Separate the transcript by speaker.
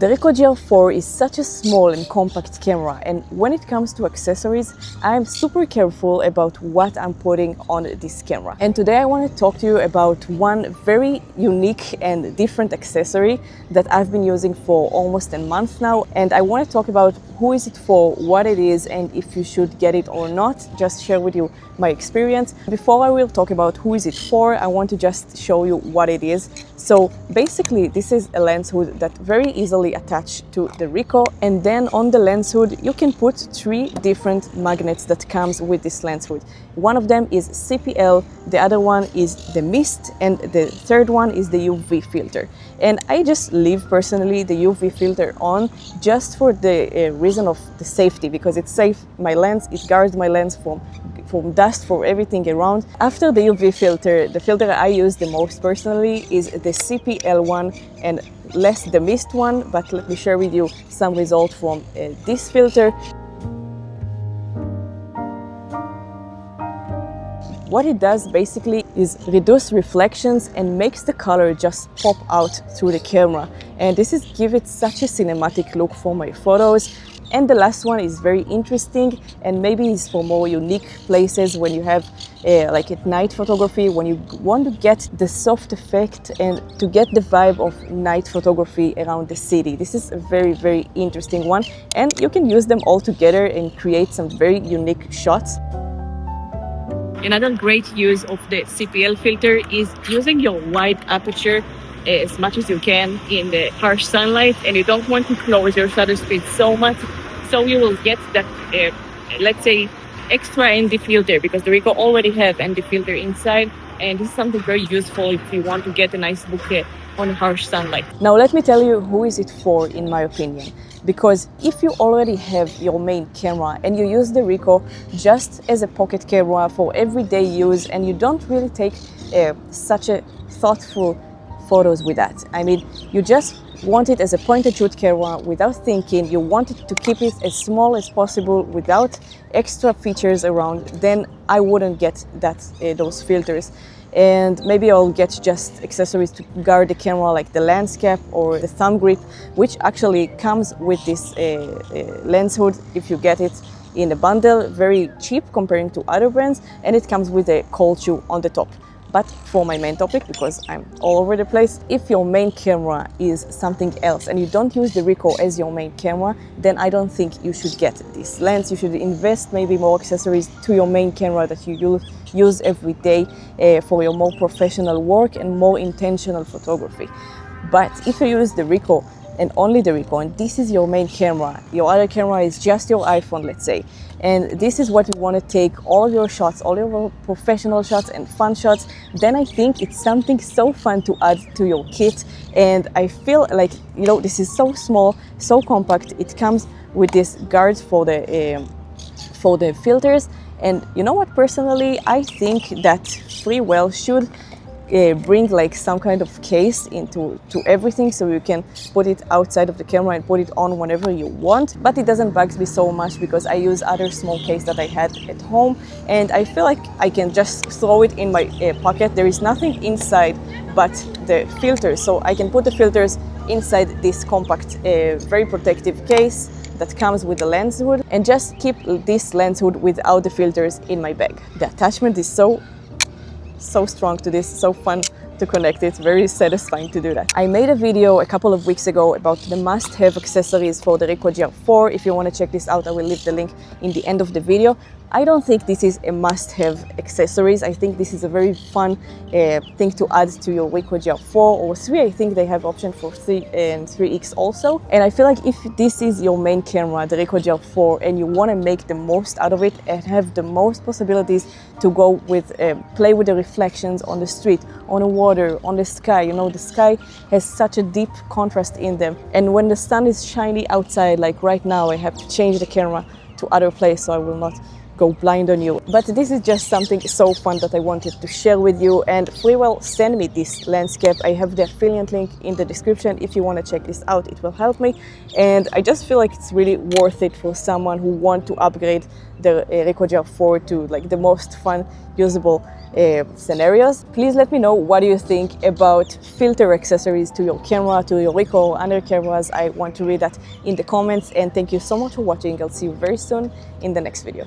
Speaker 1: The Ricoh GR4 is such a small and compact camera, and when it comes to accessories, I'm super careful about what I'm putting on this camera. And today I want to talk to you about one very unique and different accessory that I've been using for almost a month now, and I want to talk about who is it for, what it is, and if you should get it or not. Just share with you my experience. Before I will talk about who is it for, I want to just show you what it is. So basically, this is a lens hood that very easily attached to the Ricoh, and then on the lens hood you can put 3 different magnets that comes with this lens hood. One of them is CPL, the other one is the mist, and the third one is the UV filter. And I just leave personally the UV filter on just for the reason of the safety, because it saves my lens, it guards my lens from dust, for everything around. After the UV filter, the filter I use the most personally is the CPL one and less the mist one, but let me share with you some results from this filter. What it does basically is reduce reflections and makes the color just pop out through the camera. And this is give it such a cinematic look for my photos. And the last one is very interesting, and maybe it's for more unique places when you have like at night photography, when you want to get the soft effect and to get the vibe of night photography around the city. This is a very, very interesting one, and you can use them all together and create some very unique shots.
Speaker 2: Another great use of the CPL filter is using your wide aperture as much as you can in the harsh sunlight, and you don't want to close your shutter speed so much, so you will get that let's say extra ND filter, because the Ricoh already have ND filter inside, and this is something very useful if you want to get a nice bouquet on harsh sunlight.
Speaker 1: Now let me tell you who is it for, in my opinion. Because if you already have your main camera and you use the Ricoh just as a pocket camera for everyday use, and you don't really take such a thoughtful photos with that. I mean, you just want it as a point and shoot camera without thinking, you want it to keep it as small as possible without extra features around, then I wouldn't get that those filters. And maybe I'll get just accessories to guard the camera, like the lens cap or the thumb grip, which actually comes with this lens hood if you get it in a bundle, very cheap comparing to other brands, and it comes with a cold shoe on the top. But for my main topic, because I'm all over the place, if your main camera is something else and you don't use the Ricoh as your main camera, then I don't think you should get this lens. You should invest maybe more accessories to your main camera that you use every day for your more professional work and more intentional photography. But if you use the Ricoh and only the Ricoh, and this is your main camera, your other camera is just your iPhone, let's say, and this is what you want to take all of your shots, all your professional shots and fun shots, then I think it's something so fun to add to your kit. And I feel like, you know, this is so small, so compact. It comes with this guards for the filters. And you know what, personally, I think that Freewell should bring like some kind of case into everything, so you can put it outside of the camera and put it on whenever you want. But it doesn't bug me so much because I use other small case that I had at home, and I feel like I can just throw it in my pocket. There is nothing inside but the filters, so I can put the filters inside this compact, very protective case that comes with the lens hood, and just keep this lens hood without the filters in my bag. The attachment is so strong to this, so fun to connect it, very satisfying to do that. I made a video a couple of weeks ago about the must-have accessories for the Ricoh GR4. If you want to check this out, I will leave the link in the end of the video. I don't think this is a must-have accessories. I think this is a very fun thing to add to your Ricoh GR4 or 3. I think they have option for 3 and 3X also. And I feel like if this is your main camera, the Ricoh GR4, and you want to make the most out of it and have the most possibilities to go with, play with the reflections on the street, on the water, on the sky. You know, the sky has such a deep contrast in them. And when the sun is shiny outside, like right now, I have to change the camera to other place, so I will not go blind on you. But this is just something so fun that I wanted to share with you, and Freewell send me this lens cap. I have the affiliate link in the description if you want to check this out. It will help me, and I just feel like it's really worth it for someone who want to upgrade the Ricoh GR4 to like the most fun, usable scenarios. Please let me know what do you think about filter accessories to your camera, to your Ricoh, under cameras. I want to read that in the comments, and thank you so much for watching. I'll see you very soon in the next video.